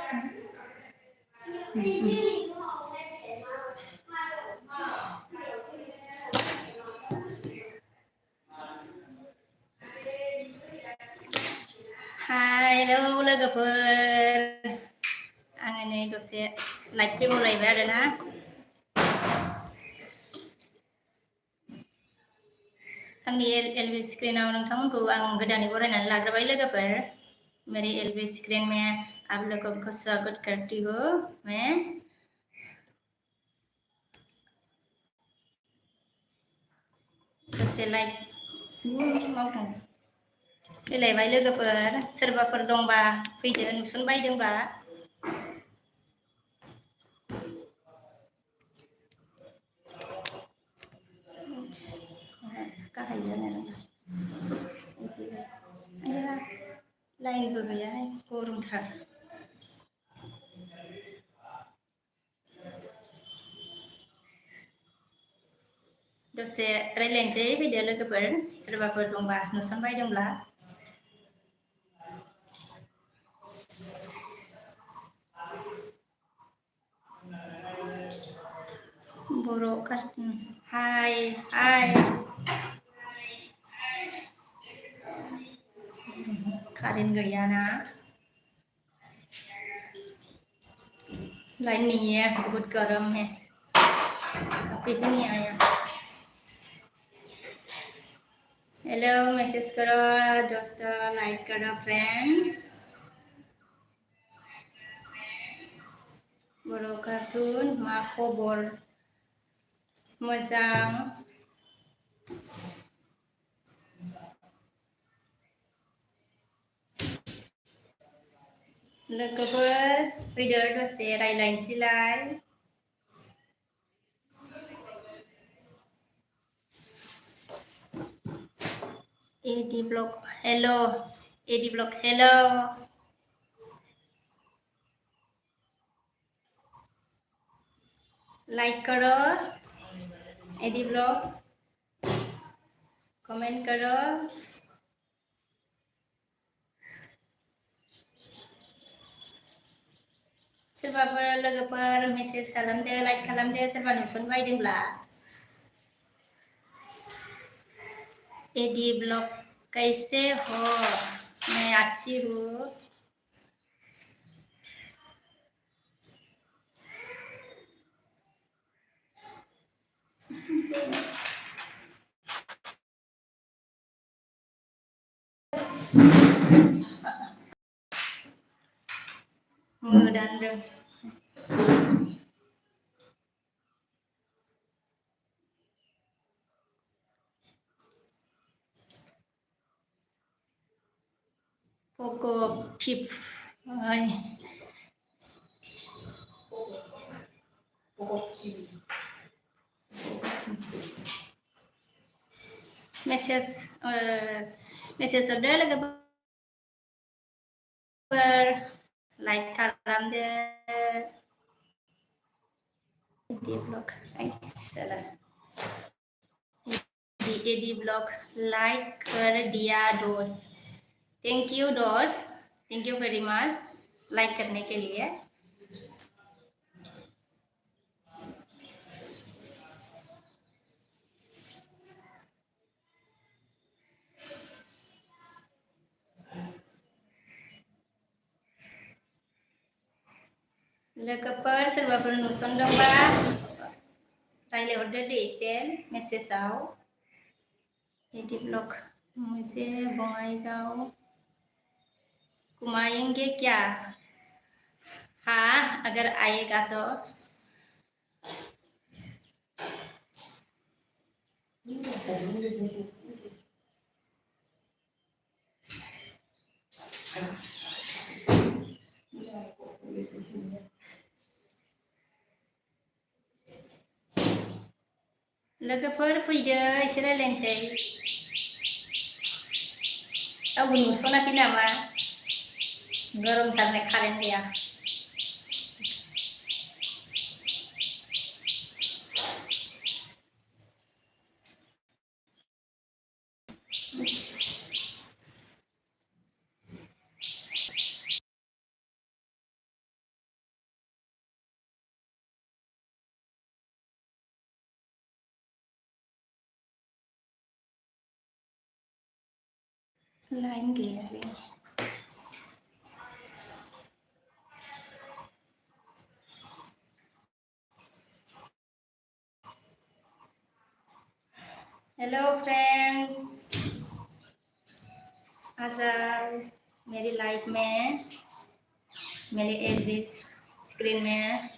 Hai, hello लोगोफोर आङो नै दसे लाइट फैबावलायबाय आरोना आंनि एलबी स्क्रिनाव नोंथांमोनखौ आं गोदानै बरायनानै लाग्रोबाय लोगोफोर मेरी एलबी स्क्रीन में आप लोगों को स्वागत करती हूँ मैं दसे लाइट मावथों फैलायबाय लोगोफोर सोरबाफोर दंबा फैदो नुसनबायदोंबा गाहाय जानो आया लाइनबो गैयाहाय गरमथार दसे रायज्लायनोसै फैदो लोगोफोर सोरबाफोर दंबा नुसनबायदोंब्ला बर' कार्टुन हाय हाय कारेन्ट गैयाना लाइन नहीं है बहुत गर्म है अभी भी नहीं आया हेलो मैसेज करो दोस्तों लाइक करो फ्रेंड्स बर' कार्टुन मा खबर मोजां लोगोफोर फैदो दसे रायज्लायनोसैलाय एडी ब्लॉग हेलो एडी ब्लॉग हेलो लाइक करो एडी ब्लॉग कमेंट करो सोरबाफोर लोगोफोर मेसेज खालामदो लाइक खालामदो सोरबा नुसनबायदोंब्ला एडी ब्लॉग कैसे हो मैं अच्छी हूँ मोदानदों पोको फिफ मेसेज हरदो लोगोफोर लाइक खालामदो एडी ब्लॉग एडी ब्लॉग लाइक कर दिया दोस्त थैंक यू दोस्त thank you very much like करने के लिए लोगोफोर सोरबाफोर नुसनदोंबा रायज्लायहरदो दे एसे मेसेजाव एडी ब्लॉग मुझे बङाइगांव घुमाएंगे क्या हाँ अगर आएगा तो लोगोफोर फैदो एसे रायज्लायनोसै रावबो नुसनाखै नामा गरमथारनो कारेन्ट गैया लाइन गैया बे हेलो फ्रेंड्स, आज मेरी लाइफ में मेरे एलबीज स्क्रीन में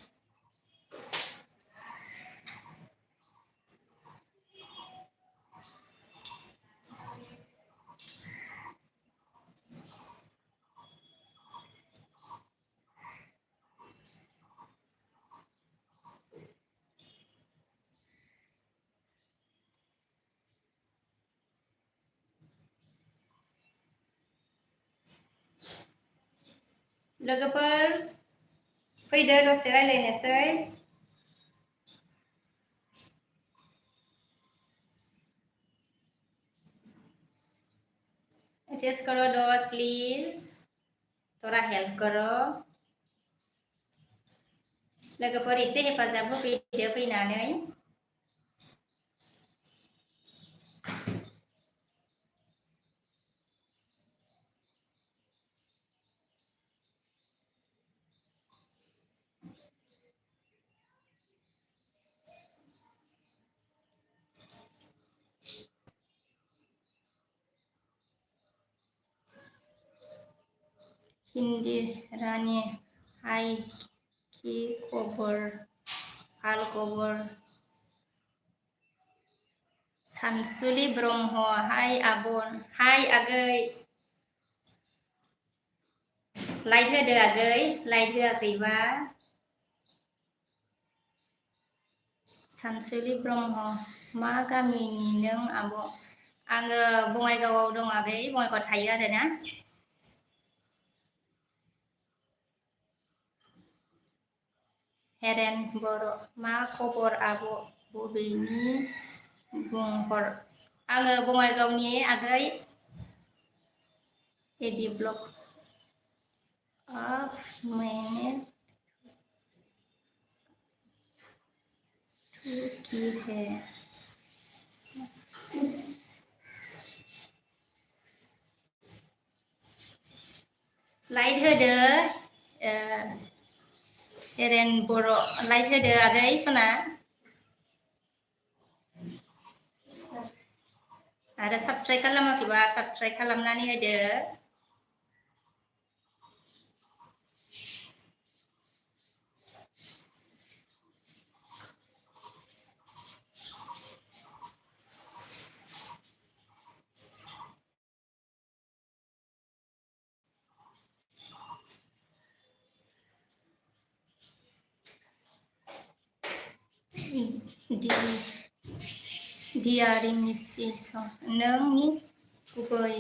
लोगोफोर फैदो दसे रायलायनोसै। मेसेज करो दोस्त प्लीज, थोड़ा हेल्प करो। लोगोफोर एसे हेफाजाब होफैदो फैनानै। हिंदी रानी हाय की खबर, हाल खबर। सानसुलि ब्रह्म हाय आबन, हाय आगै। लाइट होदो आगै, लाइट होआखैबा। सानसुलि ब्रह्म मा गामिनि नों आब'? आङो बङाइगावआव दं आगै, बङाइगावआव थायो आरोना। हेरेन बर' मा खबर आब'? बबेनि बुंहर। आङो बङाइगावनि आगै। एडि ब्लक आप मैंने की है। लाइट होदो हेरेन बर' लाइट होदो आगै सना। आरो साबस्क्राइब खालामाखैबा साबस्क्राइब खालामनानै होदो। दियारिनिसि नोंनि गुबै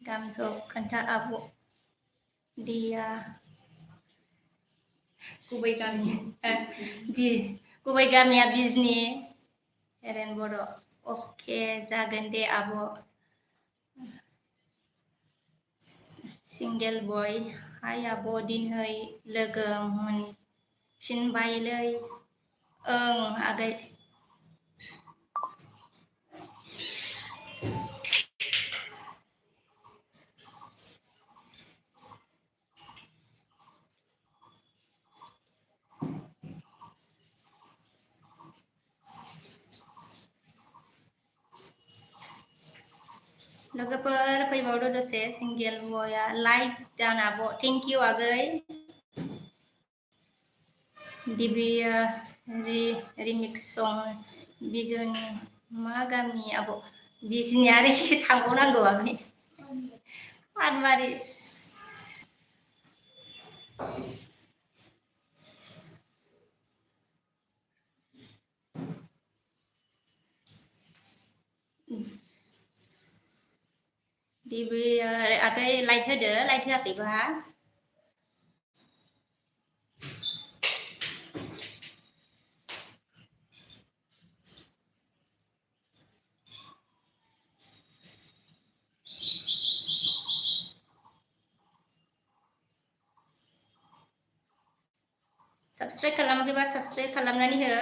गामिखौ खोन्था आब'। दिया गुबै गामिया बिजनि। हेरेन बर' अके जागोन दे आब'। सिंगेल बय हाय आब' दिनै लोगो मोनफिनबायलै। ओं आगै। लोगोफोर फैबावदो दसे। सिंगेल बया लाइक दान आब'। थेंक इउ आगै। दिबिया रिमिक्स सं बिजनि मा गामि आब'? बिजनि आरो एसे थांबावनांगौ आगै। पानबारि। दिबिया आगै लाइट होदो, लाइट होआखैबा। साबस्क्राइब खालामाखैबा साबस्क्राइब खालामनानै हो,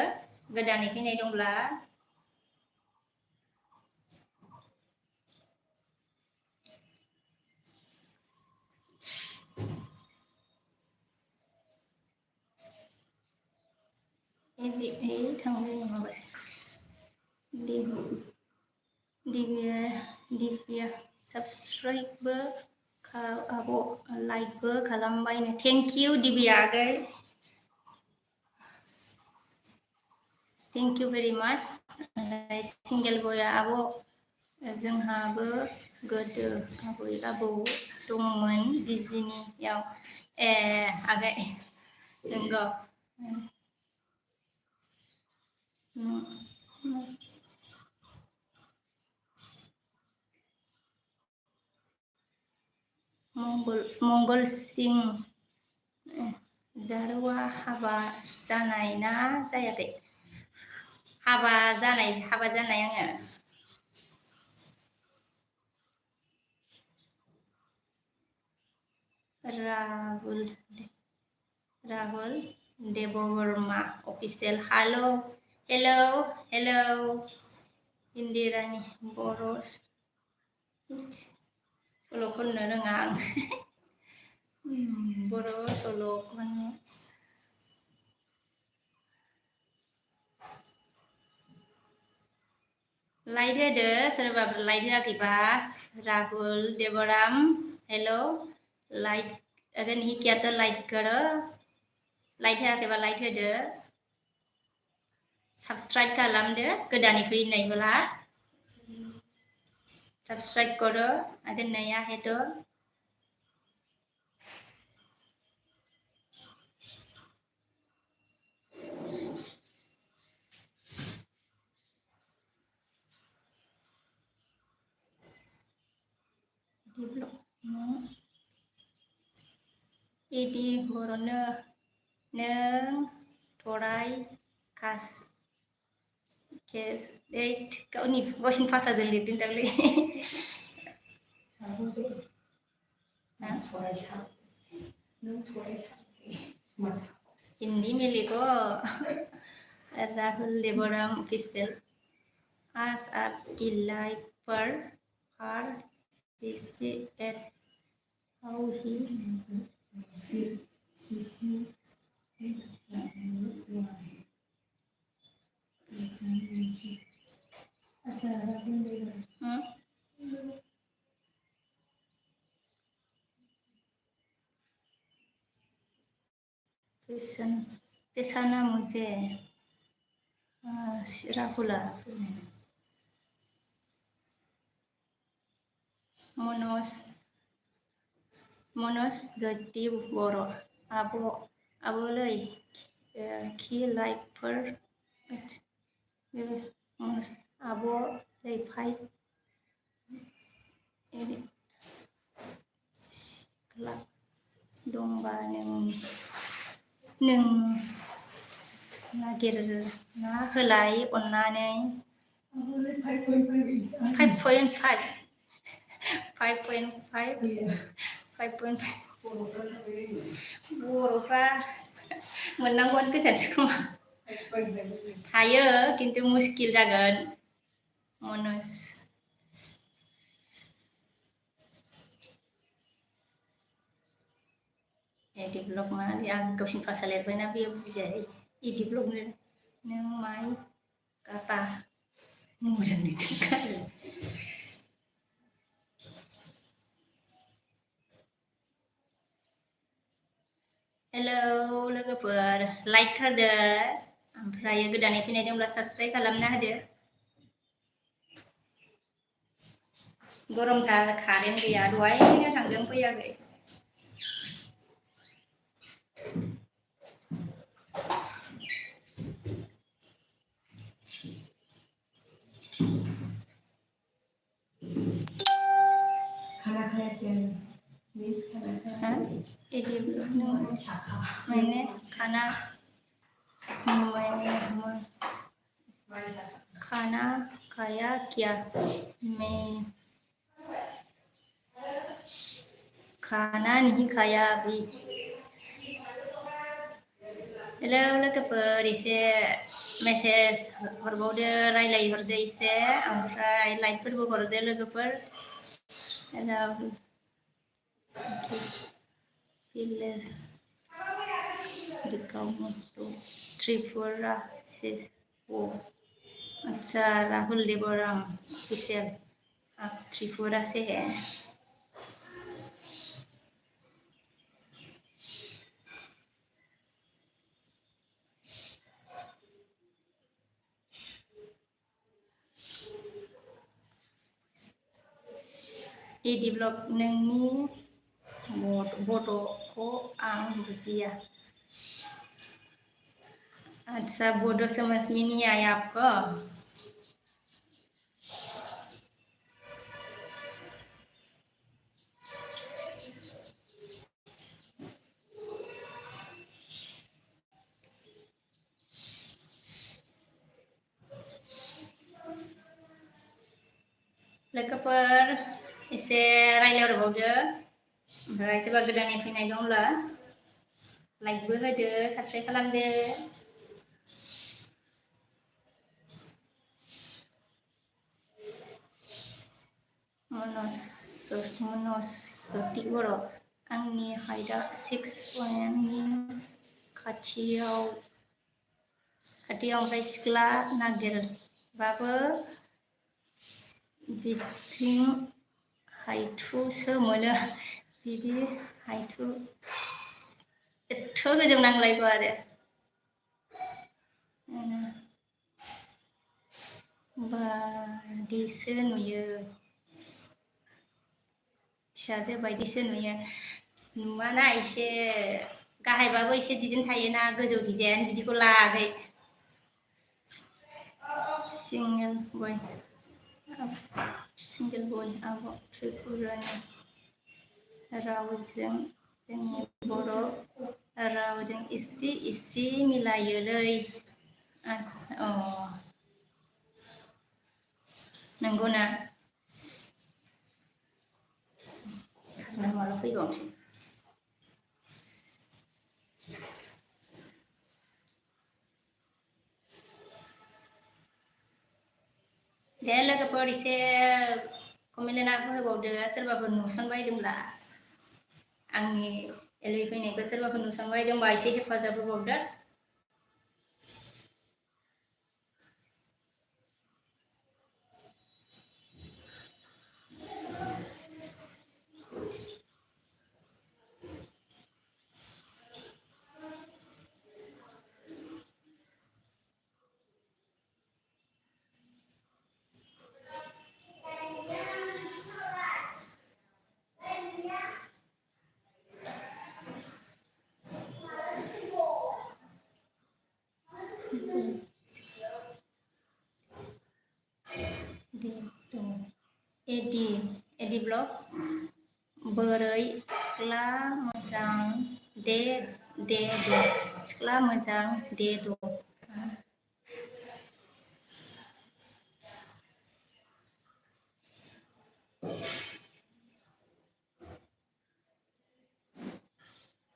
गोदानै फैनाय दंब्ला। थांबाय माबासो दिव्या साबस्क्राइबबो आब' लाइकबो खालामबायनो थेंक इउ दिव्या आगै थेंक इउ भेरि माच सिंगेल बया आब' जोंहाबो गोदो आबै आबौ दंमोन बिजिनियाव ए आगै नंगौ मंगल सिं जारौआ हाबा जानाय ना जायाखै हाबा जानाय आङो राहुल देबवर्मा अफिसियेल हेलौ इन्दिरानि बर' सल' खननो रोङा आं बर' सल' खननो लाइक होदो सोरबाफोर लाइक होआखैबा राहुल देवराम हेलो लाइक अगर नहीं किया तो लाइक करो लाइक होआखैबा लाइक होदो साबस्क्राइब खालामदो गोदानै फैनायब्ला सब्सक्राइब करो अगर नया है तो इदि हरनो नों थराय कास केस गावनि गावसिनि भाषाजों लिरदों दांलै हिंदी में लिखो राहुल देवराम ऑफिशियल आज आपकी लाइफ पर हर किसी एट हाउ ही पेशाना मुझे राहुला मनोज ज्योति बर' आब'लै खि लाइफफोर आब'लै फाइभ सिख्ला दंबा नों नागिरना होलाय अननानै 5.5 बर'फ्रा मोननांगौआनो गोजानसो खोमा थायो किन्तु मुस्किल जागोन मनोज इदि ब्लग मा आं गावसिनि भाषा लिरबायना बेयो बुजियाखै इदि ब्लग नों माइ काटा मोजां लिरदों हेलौ लोगोफोर लाइक होदो ओमफ्राय गोदानै फैनाय दंब्ला साबस्क्राइब खालामना होदो गरमथार कारेन्ट गैया दहायनो थांदों फैयाखै मैंने खाना खाया क्या मैं खाना नहीं खाया अभी हेलौ लोगोफोर एसे मेसेज हरबावदो रायलायहरदो एसे ओमफ्राय लाइकफोरबो हरदो लोगोफोर hello Dikamu to Tripura says, oh, अच्छा राहुल देवराम ऑफिशियल आप त्रिपुरा से हैं एडी ब्लॉग नोंनि बड'खौ आं बुजिया अच्छा बड' समझ में नहीं आया आपको लोगोफोर एसे रायलायहरबावदो ओमफ्राय सोरबा गोदानै फैनाय दंब्ला लाइकबो होदो साबस्क्राइब खालामदो मनज जति बर' आंनि हाइटआ 6'नि खाथियाव ओमफ्राय सिख्ला नागिरबाबो बिथिं हाइथुसो मोनो बिदि हाइथु एथ' गोजौ नांलायगौ आरो बादिसो नुयो फिसाजो बायदिसो नुयो नुवाना एसे गाहायबाबो एसे डिजाइन थायोना गोजौ डिजाइन बिदिखौ लायाखै सिंगेल बय आब' त्रिपुरानि रावजों जोंनि बर' रावजों इसे मिलायोलै अ नंगौना माला फैबावनोसै दे लोगोफोर एसे कमेन्ट लिरना होबावदो सोरबाफोर नुसनबायदोंब्ला आंनि एलबि फैनायखौ सोरबाफोर नुसनबायदोंबा एसे हेफाजाब होबावदो एडि ब्लग बोरै सिख्ला मोजां दे सिख्ला मोजां दे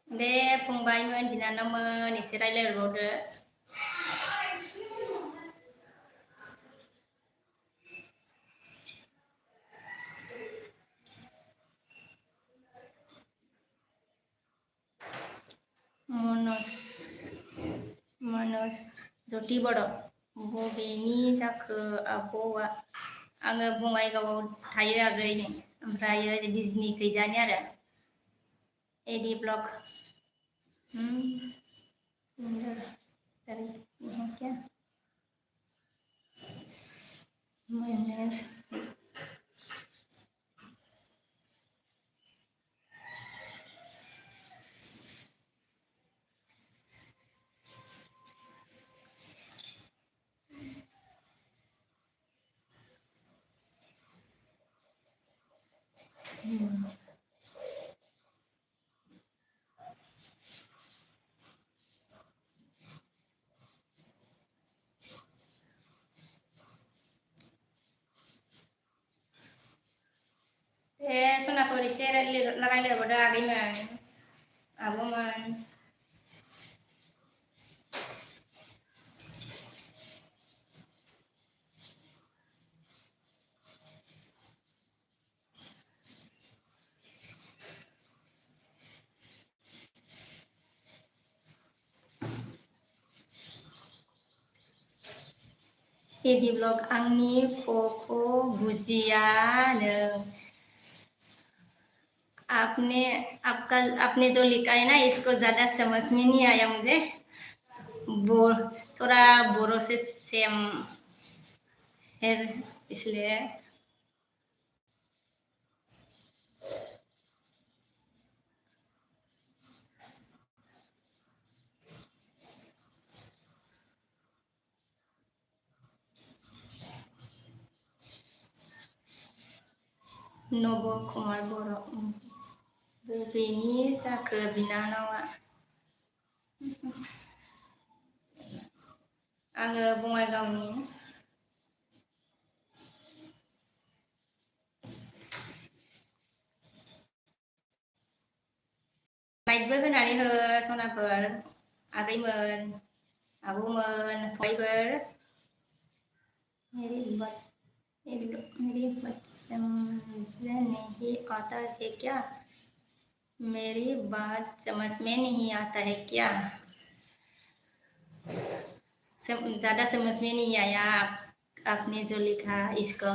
दे फंबायमोन बिनानावमोन एसे रायलायहरबावदो मनज जति बर' बबेनि जाखो आब'आ आङो बङाइगावआव थायो आगै नै ओमफ्राय बिजनि खैजानि आरो एडि ब्लग क्या मनज सनाफोर एसे रायलायहरदो आगैमोन आब'मोन एडी ब्लग आंनि ख'खौ बुजिया नों आपने जो लिखा है ना इसको ज़्यादा समझ में नहीं आया मुझे थोड़ा बोरो से सेम है इसलिए नब कुमार बर' बबेनि जाखो बिनानावा आङो बङाइगावनि लाइकबो होनानै हो सनाफोर आगैमोन आब'मोन फंबायफोर मेरी बात समझ नहीं आता है क्या मेरी बात समझ में नहीं आता है क्या ज़्यादा समझ में नहीं आया आपने जो लिखा इसको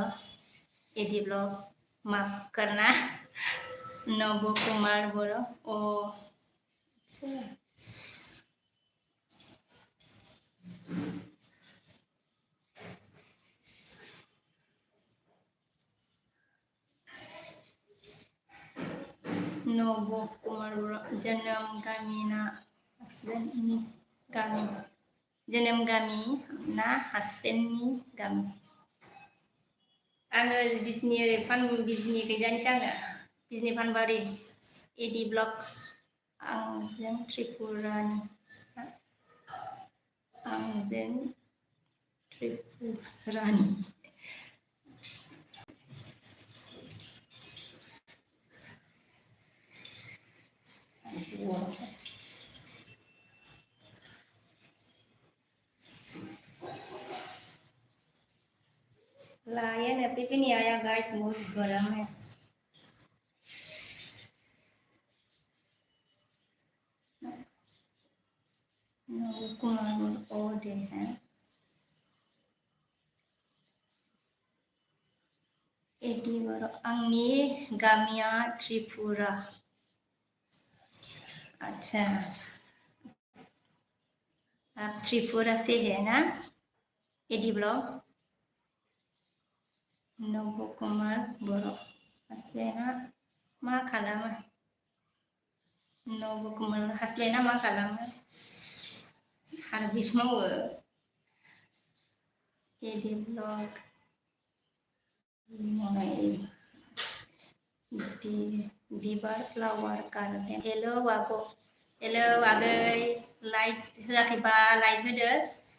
एडी ब्लॉग माफ करना नब कुमार बर' ओ नब कुमार बर' जोनोम गामिना हासबेन्डनि गामि जोनोम गामि ना हासबेन्डनि गामि आङो बिजनि बिजनि गैजानोसै आङो बिजनि फानबारि एडी ब्लग आंजों त्रिपुरानि आंजों त्रिपुरानि लाइन अभी भी नहीं आया गाइस बहुत गर्म है कुमार ओ दे हैं एडी बर' आंनि गामिया त्रिपुरा अच्छा आप त्रिपुरा से है ना एडी ब्लॉग नब कुमार बर' हासबेन्डआ मा खालामो नब कुमार हासबेन्डआ मा खालामो सार्भिस मावो एडी ब्लग बिबार फ्लावार गार्डेन हेलो आब' हेलो आगै लाइक होआखैबा लाइक होदो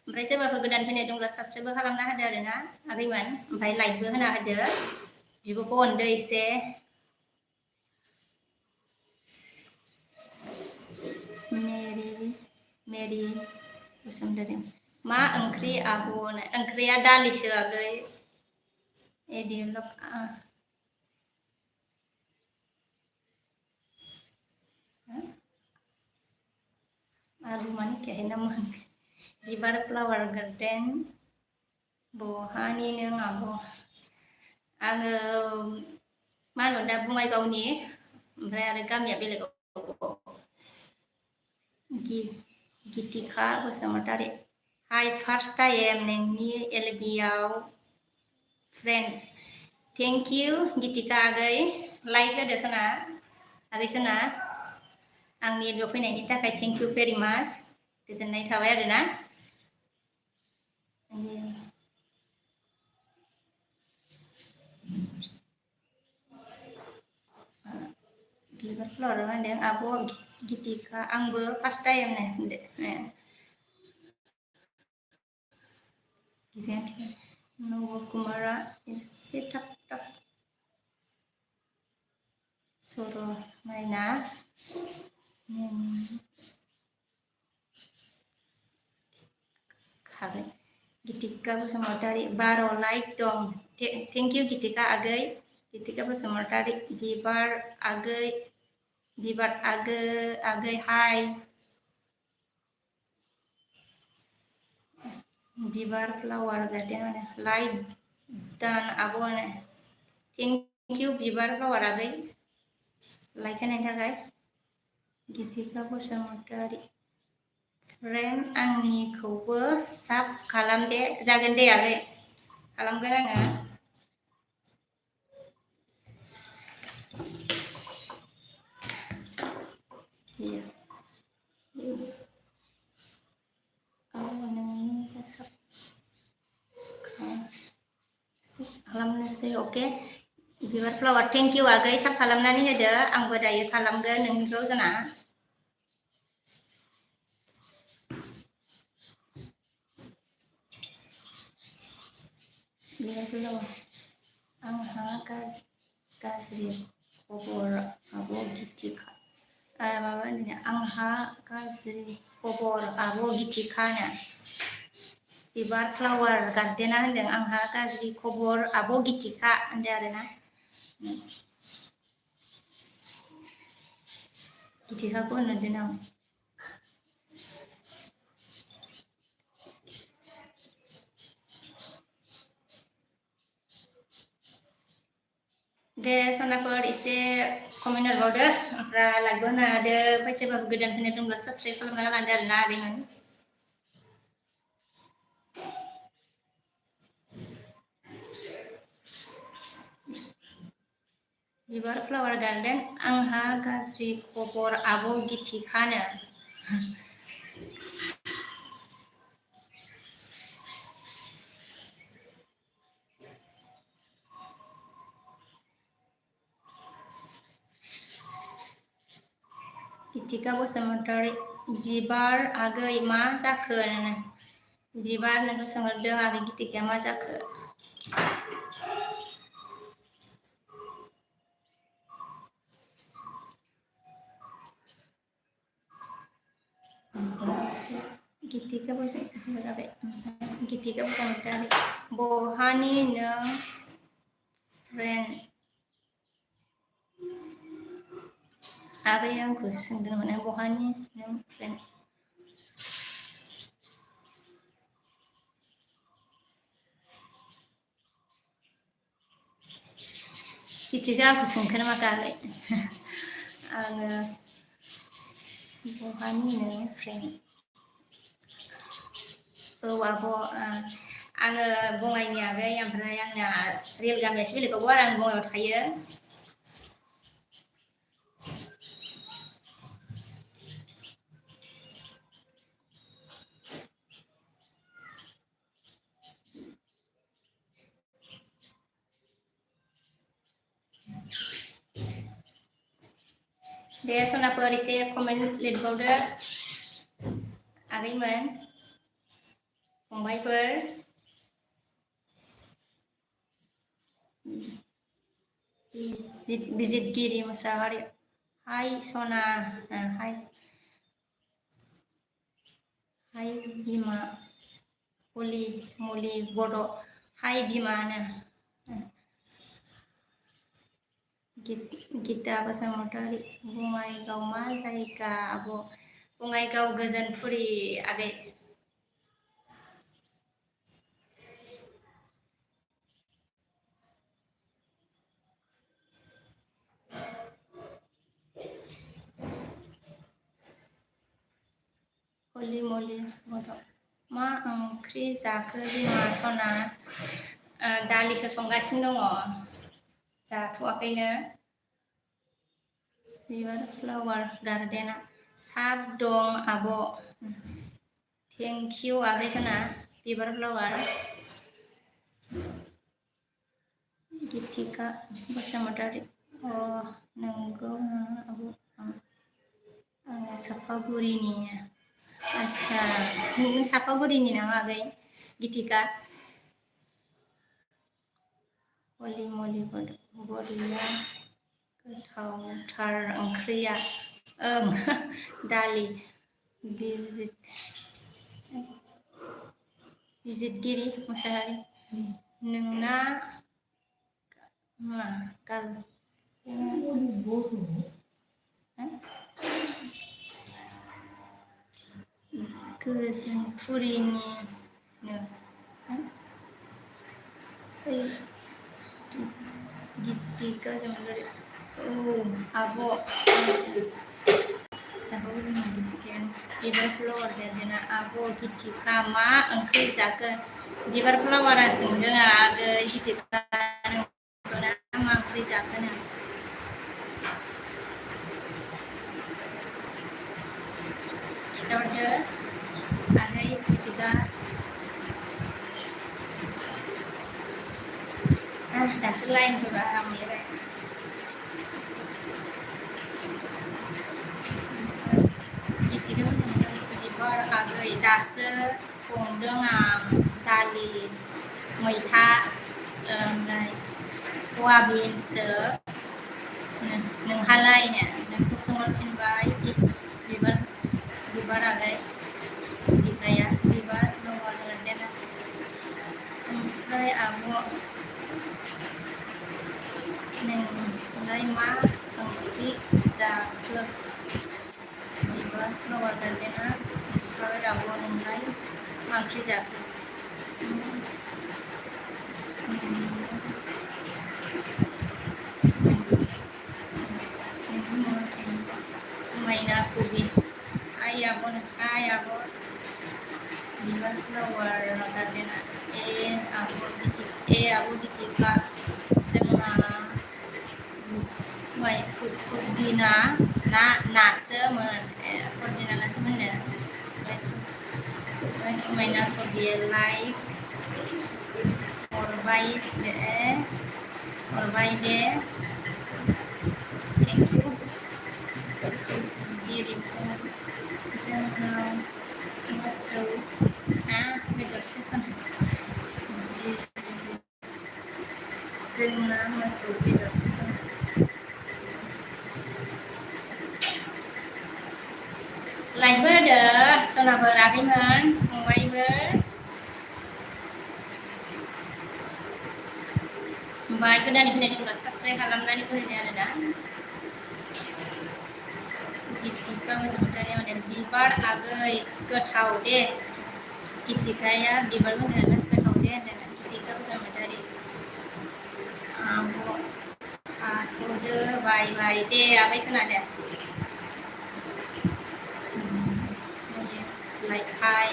ओमफ्राय सोरबाफोर गोदान फैनाय दंब्ला साबस्क्राइबबो खालामना होदो आरो ना आगैमोन ओमफ्राय लाइकबो होना होदो बिब'खौ अनदो एसे मेरी बसुमतारी मा ओंख्रि आब' ओंख्रिया दालिसो आगै एडी ब्लग आलु माने क्या है नाम बिबार फ्लावार गार्डेन बहानि नों आब' आङो मा होनो दा बङाइगावनि ओमफ्राय आरो गामिया बेलेगाव गितिका बसुमतारी हाय फार्स्ट टाइम नोंनि एलबियाव फ्रेन्ड्स थेंक इउ गितिका आगै लाइक होदो सना आगै सना आंनि एलबियाव फैनायनि थाखाय थेंक इउ भेरि माच गोजोननाय थाबाय आरोना बिबार फ्लावार होनदों आब' गितिका आंबो फार्स्ट टाइम होनदो नब कुमारा एसे थाब थाब सर' नायना खागोन गितिका बसुमतारी 12 लाइक दं थेंक इउ गितिका आगै गितिका बसुमतारी बिबार आगै हाय बिबार फ्लावार गार्डेन माने लाइक दान आब'आनो थेंक इउ बिबार फ्लावार आगै लाइक होनायनि थाखाय गितिका बसुमतारी फ्रेन्ड आंनिखौबो साब खालाम दे जागोन दे आगै खालामगोन आङो नोंनि साब खालामनोसै अके बिबार फ्लावार थेंक इउ आगै साब खालामनानै होदो आंबो दायो खालामगोन नोंनिखौ जना बिबार फ्लावार आंहा गाज्रि खबर आब' गितिका माबा होनो आंहा गाज्रि खबर आब' गितिकानो बिबार फ्लावार गार्डेना होनदों आंहा गाज्रि खबर आब' गितिका होनदों आरोना गितिकाखौ होनदों आं दे सनाफोर एसे कमेन्ट हरबावदो ओमफ्राय लाइकबो होनो हादो फैसाबाबो गोदान फैनाय दंब्ला साबस्क्राइब खालामना लादो आरोना आदैमोन बिबार फ्लावार गार्डेन आंहा गाज्रि खबर आब' गितिकानो गितिका बसुमतारी बिबार आगै मा जाखो बिबार नोंखौ सोंहरदों आगै गितिकाया मा जाखो गितिका बसुमतारी बहानि नों फ्रेन्ड आगै आंखौ सोंदोंमोन बहानि नों फ्रेन्ड गितिका आंखौ सोंखो ना माखो आगै आङो बहानि नों फ्रेन्ड औ आब' आङो बङाइनि आगै ओमफ्राय आंना रियेल गामियासो बेलेगावबो आरो आं बङाइआव थायो दे सनाफोर एसे कमेन्ट लिरबावदो आगैमोन फंबायफोर बिजितगिरि मुसाहारि हाय सना हाय बिमा मलि बड' हाय बिमानो गिता बसुमतारी बङाइगाव मा जायगा आब' बङाइगाव गोजोनपुरि आगै मलि बड' मा ओंख्रि जाखो बिमा सना दालिसो संगासिनो दङ जाथ'वाखैनो बिबार फ्लावार गार्डेना साब दं आब' थेंकिउ आगै सना बिबार फ्लावार गितिका बसुमतारी नंगौ आब' आङो सापागुरिनि आच्छा नों सापागुरिनि नामा आगै गितिका मलि बरिया गोथावथार ओंख्रिया ओं दालि बिजितगिरि मुसाहारि नोंना मा गोजोनपुरिनि नो Gitika Bosamattari Abo Sahabat Gitikan Bibar flower gadena Abo Gitika ma oंख्रि जागोन बिबार फ्लावारा सोंदों आगै गितिका मा ओंख्रि जागोन खिथाहरदो आगै गितिका दासो लाइन फैबा आराम नेबाय गितिका बिबार आगै दासो संदों आं दालि मैथा ओमफ्राय सयाबिनसो नोंहालाय नोंखौ सोंहरफिनबाय बिबार आगै गितिकाया बिबार फ्लावार गार्डेना ओमफ्राय आब' नोंलाय मा ओंख्रि जाखो बिबार फ्लावार गार्डेना ओमफ्राय आब' नोंलाय मा ओंख्रि जाखो समायना सुबि आइ आब' बिबार फ्लावार गार्डेना आब' गितिका जोंहा फुदिना नासोमोन फुदिना नासोमोननो ओमफ्राय समायना सुबिया लाइक हरबाय दे थेंक इउ जोंनाव मोसौ बेदरसो जोंना मोसौ बेदरसो लाइकबो होदो सनाफोर आगैमोन फंबायबो ओमफ्राय गोदान फैनायफोरा साबस्क्राइब खालामनानै होदो आरोना गितिका बसुमतारी माने बिबार आगै गोथाव दे गितिकाया बिबार होनोना गोथाव दे होनदों गितिका बसुमतारी आब' थाथ'दो बाय दे आगै सना दे लाइक हाय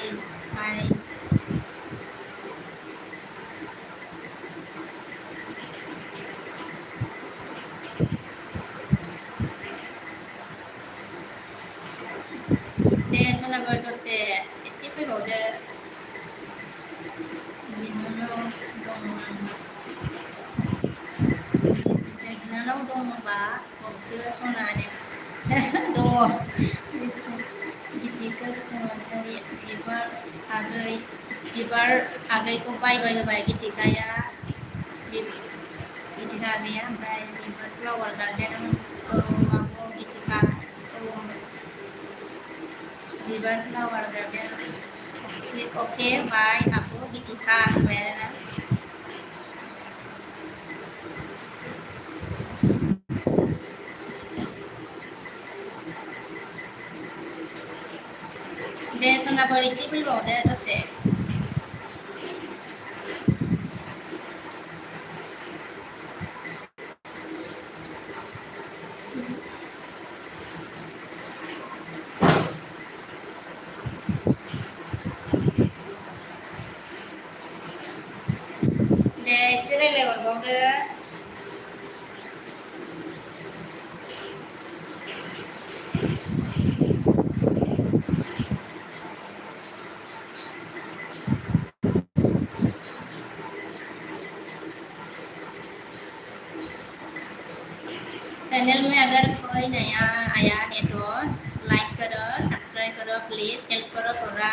दे सनाफोर दसे एसे फैबावदो बिनानाव दङबा हरदो सना दे दङ गितिका बसुमतारी बिबार आगैखौ बायबाय होबाय गितिका आगैया ओमफ्राय बिबार फ्लावार गार्डेन औ आब' गितिका औ बिबार फ्लावार गार्डेन ओके बाय आब' गितिका होनबाय आरोना दे सनाफोर एसे फैबावदो दसे दे एसे रायज्लायहरबावदो चैनल में अगर कोई नया आया है तो लाइक करो सब्सक्राइब करो प्लीज हेल्प करो थोड़ा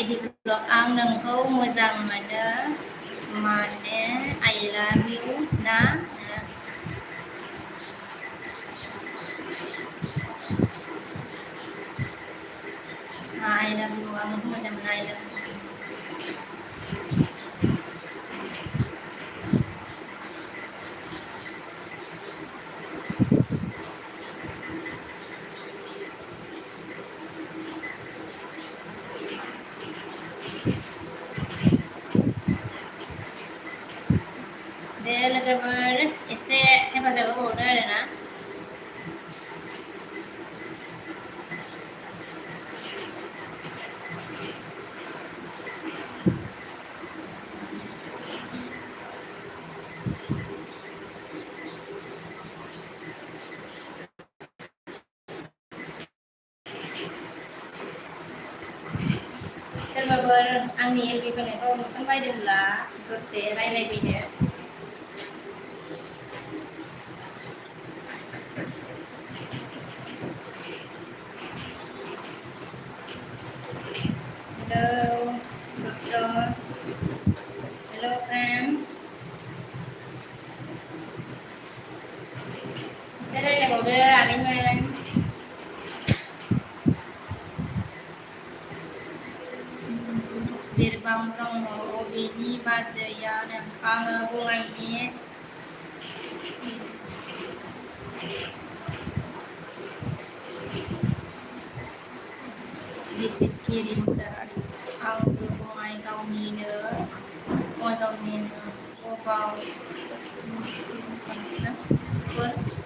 इदि ब्लग आं नोंखौ मोजां मोनो माने I love you ना I I love you आं मोजां मोनो I love you दे लोगोफोर एसे हेफाजाब होबावदो आरोना सोरबाफोर आंनि एलबि फैनायखौ नुसनबायदोंब्ला दसे रायलायफैदो Hello, sister. Hello, friends. Sẽ đây là bộ đưa à Linh Nguyên. Birbang rong obini bazaya dan panga bungai ini. Visit kirim sehari. Ang bungai kau ni nữa. Bungai kau ni nữa. Cô vào. Xin sana. First.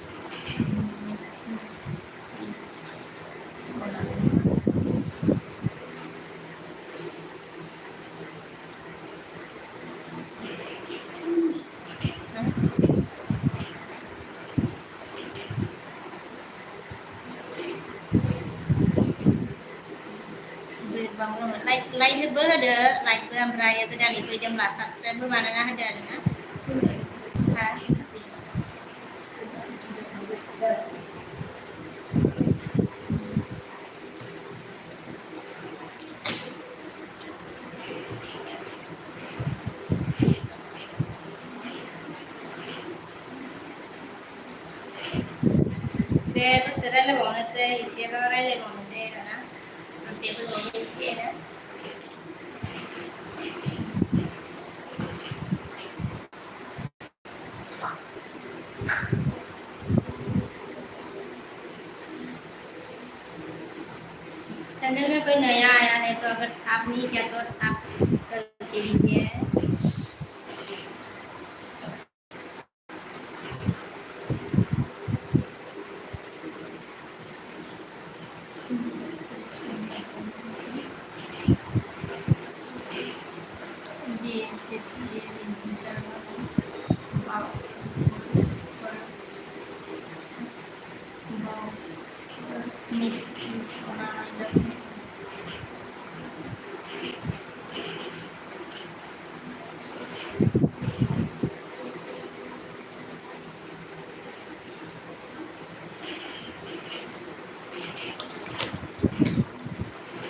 Like berada, like beraya kedali jam lah subscribe bermana ada dengan. Pero será le bon se hiciera ahora le bon se na. No sé pues lo que hiciera. Channel में कोई नया आया है तो अगर साफ नहीं किया तो साफ करके लीजिए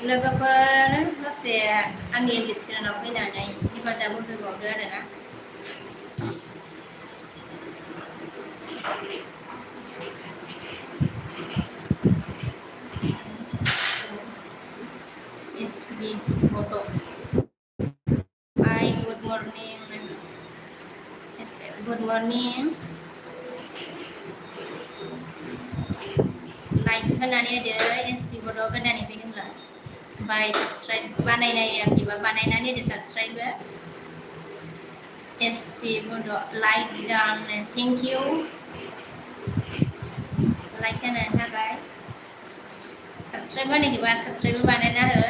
लोगोफोर दसे आंनि इंलिश चेनेलाव फैनानै हेफाजाब होफैबावदो आरोना SB Photo Hi, good morning. Good morning. Like होनानै होदो SB Photo गोदानै फैदोंब्ला By subscribe बानायनाय आंनिबा बानायनानै होदो subscribe SB Photo like down thank you like होनायनि थाखाय subscribe बानायखोबा subscribe बानायना हो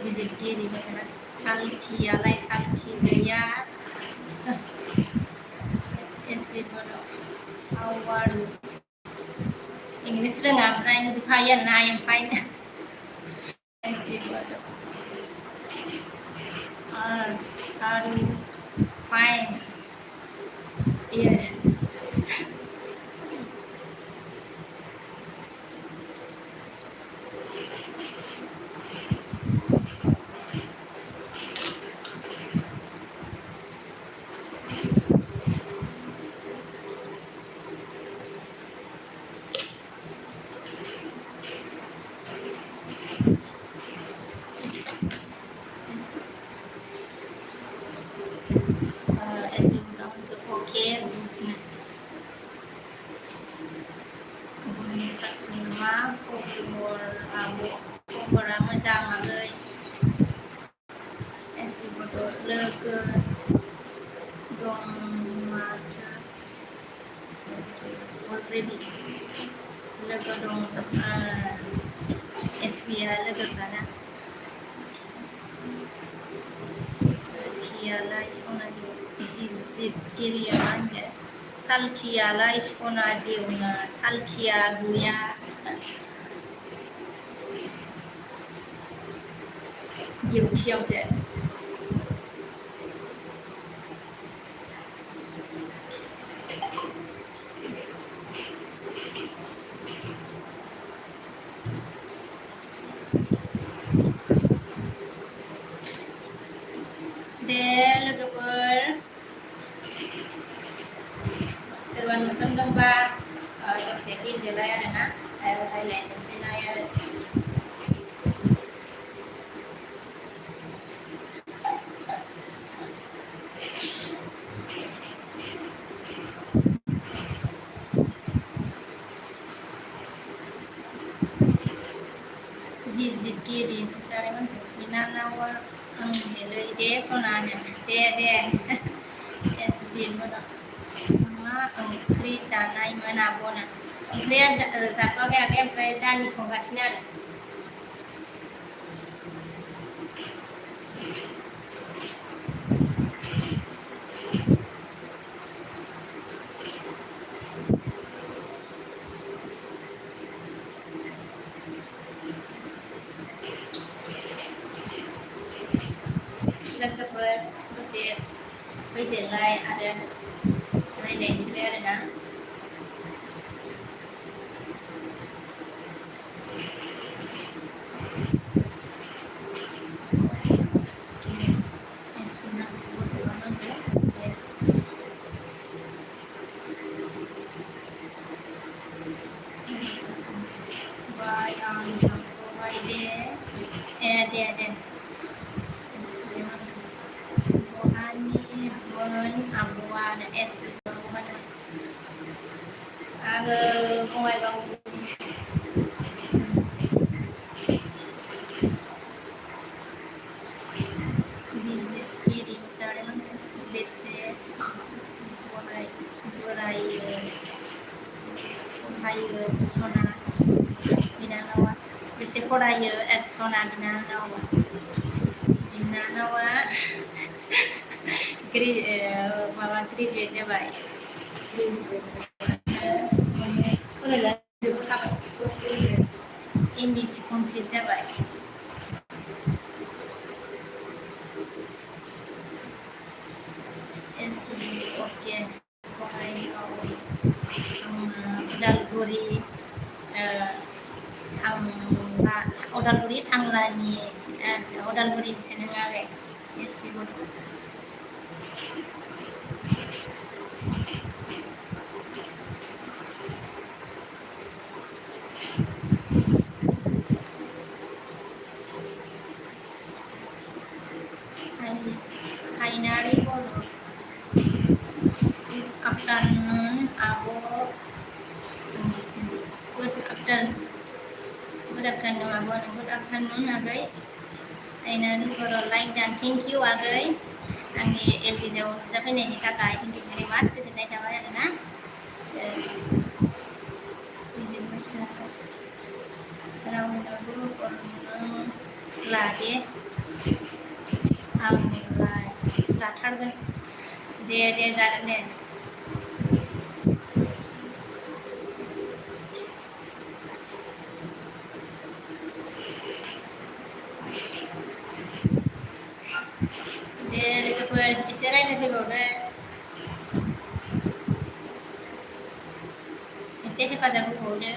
visit kiri misalnya salty alai salty gaya SB Photo how are you English roङा ओमफ्राय बुखायो ना I am fine SB Photo are you fine yes ready लोगो दं SBया लोगोफ्राना खियालाय सनानि बिजितगिरिया मा होनदों सालथियालाय सना जिउना सालथिया गैया डिउटियावसो दे लोगोफोर सोरबा नुसनदोंबा दसे फैदोलाय आरोना रायलायनोसैलाय आरो बिजितगिरि जारिमिन बिनानावा आंनिलै दे सनानो दे एसबि मोना मा ओंख्रि जानायमोन आब'नो ओंख्रिया जाथ'वाखै आगै ओमफ्राय दालि संगासिनो आरो लोगोफोर दसे फैदेरलाय आरो रायलायनोसैलाय आरोना बाय आं थांथ'बाय दे बहानिमोन आब'आनो एसपि बहानि आङो बङाइगावनि बिजितगिरि जारिमिन बेसे फरायो सना बिनानावा बेसे फरायो सना बिनानावा माबा ग्रेजुवेट जाबाय जोबखाबाय MBC कमप्लिट जाबाय अके उदालगुरि उदालगुरि थांलानि उदालगुरिनिसो नों आगै एसपि हायनारि बर' आफ्टारनुन आब' गुड आफ्टारनुन आब' गुड आफ्टारनुन आगै हायनारि बर' लाइक डान थेंक इउ आगै आंनि एलपिजिआव नुजाफैनायनि थाखाय थेंक इउ भेरि माच गोजोननाय थाबाय आरोना रावनोबो हरनो लादे आंलाय लाथारगोन दे जागोन दे लोगोफोर एसे रायज्लाय फैबावदो एसे हेफाजाब होबावदो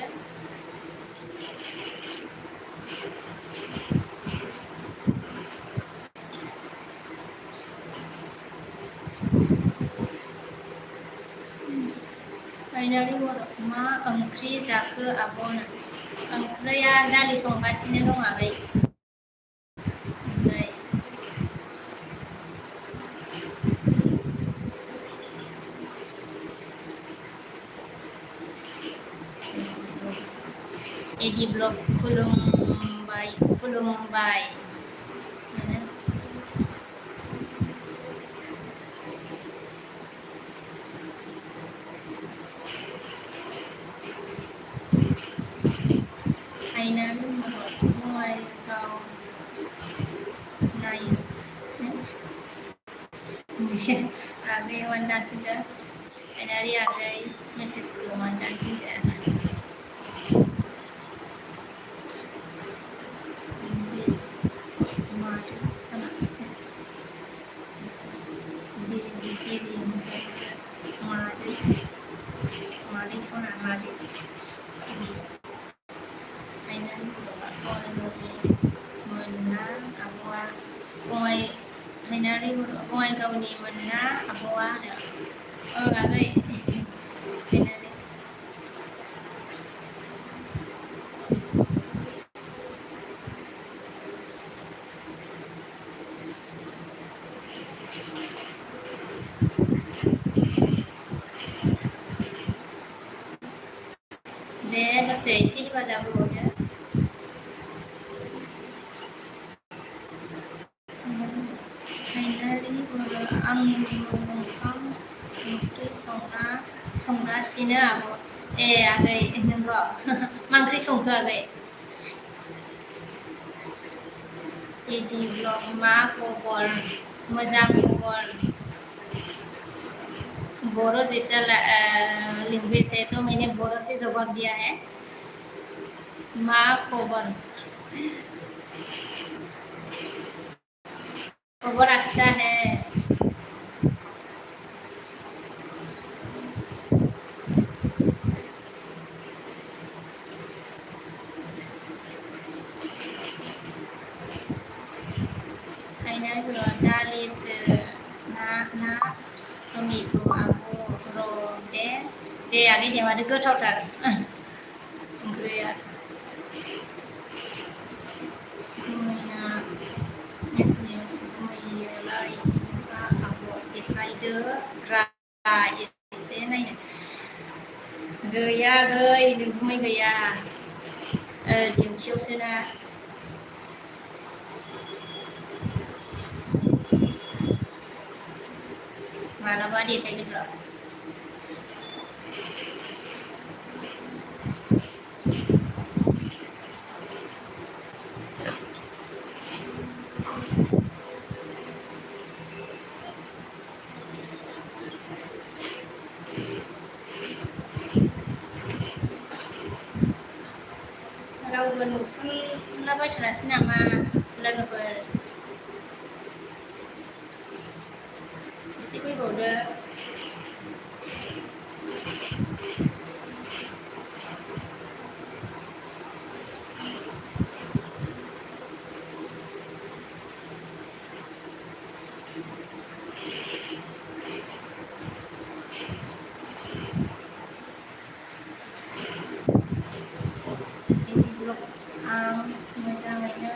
हायनारि बर' मा ओंख्रि जाखो आब'नो ओंख्रिया दालि संगासिनो दं आगै ओमफ्राय एडि ब्लग खुलुमबाय हायनारि महर बङाइगाव नायो आगै वानदाफिनदो हायनारि आगै मेसेजखौ वानदाफिनदो मारै खाना बिजिगिरि मादै मादै खाना मादै हायनारि बङाइगावनि मोनना आब'आ हायनारि बङाइगावनि मोनना आब'आ आगै हायनारि दे दसे एसे हेफाजाब होबावदो हायनारि आंबो ओंखाम ओंख्रि संगासिनो आब' ए आगै नंगौ मा ओंख्रि संखो आगै एडि ब्लग मा खबर मोजां खबर बोरो जैसा लैंग्वेज है तो मैंने बोरो से जवाब दिया है मा खबर खबर अच्छा है हायनारि दालिस ना टमेट' आब' र' दे आगै दे माथो गोथावथार ओंख्रिया मैया मैयालाय नोंहा आब' देखायदो रा एसे नायनो गैया आगै गुमै गैया डिउटियावसो ना मालाबा देखायगोन र' रावबो नुसनलाबायथारासै नामा लोगोफोर एसे फैबावदो ब्लग आं मोजाङैनो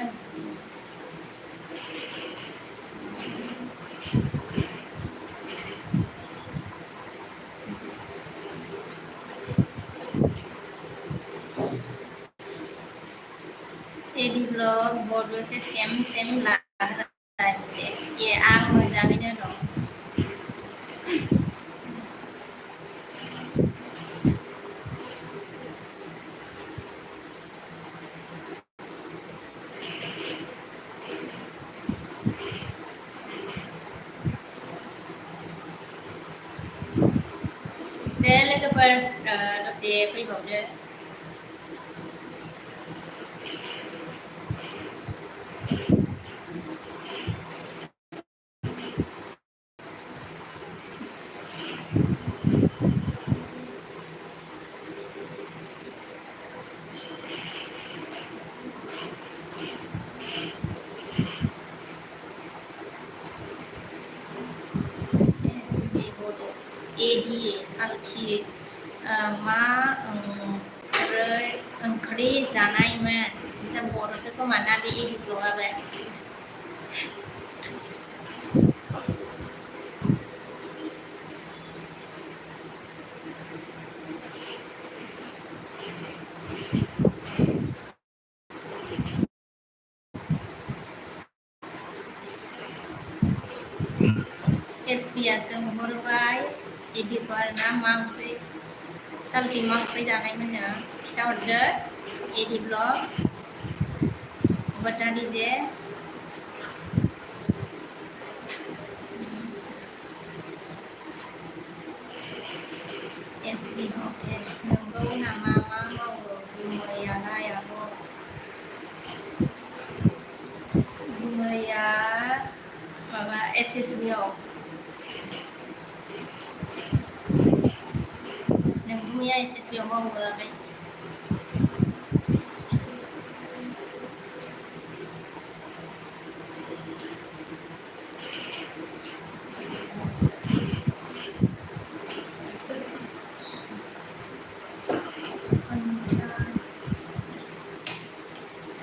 एडि ब्लग बर्डबो से सेम ला रहा है मुझे ये आं मोजाङैनो दं दे लोगोफोर दसे फैबावदो एसबि बड' एडि सालखि मा ओंख्रि जानायमोन जों बर'सो खोमा ना बे एडि ब्लगाबो एसपिया सोंहरबाय एडिफोर मा ओंख्रि सालखि मा ओंख्रि जानायमोननो खिन्थाहरदो एडी ब्लॉग बता दीजिए। SB oke nunggu nama mama Bumaya ya bu Bumaya mama SSB nang Bumaya SSB mau nggak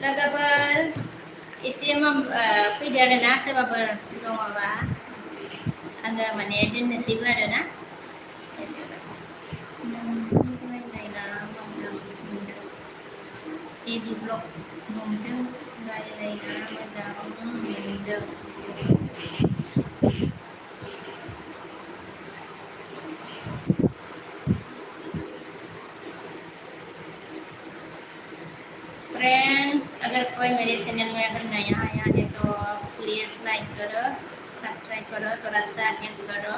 Lagabar isi emang pidar na sa babar dong apa angga mana din na siba ada na di blog mungkin gaya lain na macam friends अगर कोई मेरे channel में अगर नया आया है तो please like करो subscribe करो थोड़ा सा हेल्प करो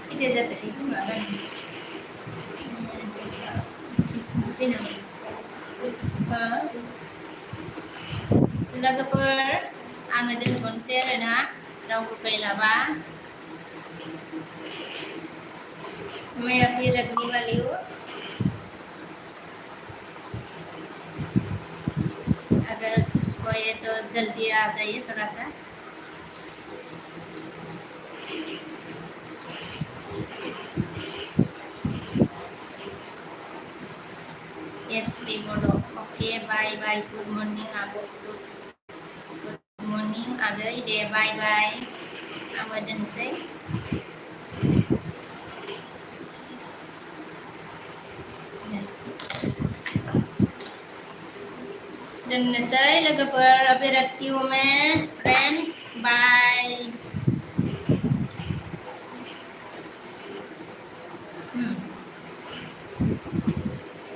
Itu aja tadi itu nggak kan sini लोगोफोर आङो दोनथ'नोसै आरोना रावबो फैलाबा मैं अभी रखने वाली हूँ अगर कोई है तो जल्दी आ जाइए थोड़ा सा yes be bodo okay bye bye good morning abu good morning agak ide bye bye aku दोनसै दोननोसै लोगोफोर अभी रखती हूँ मैं फ्रेंड्स बाय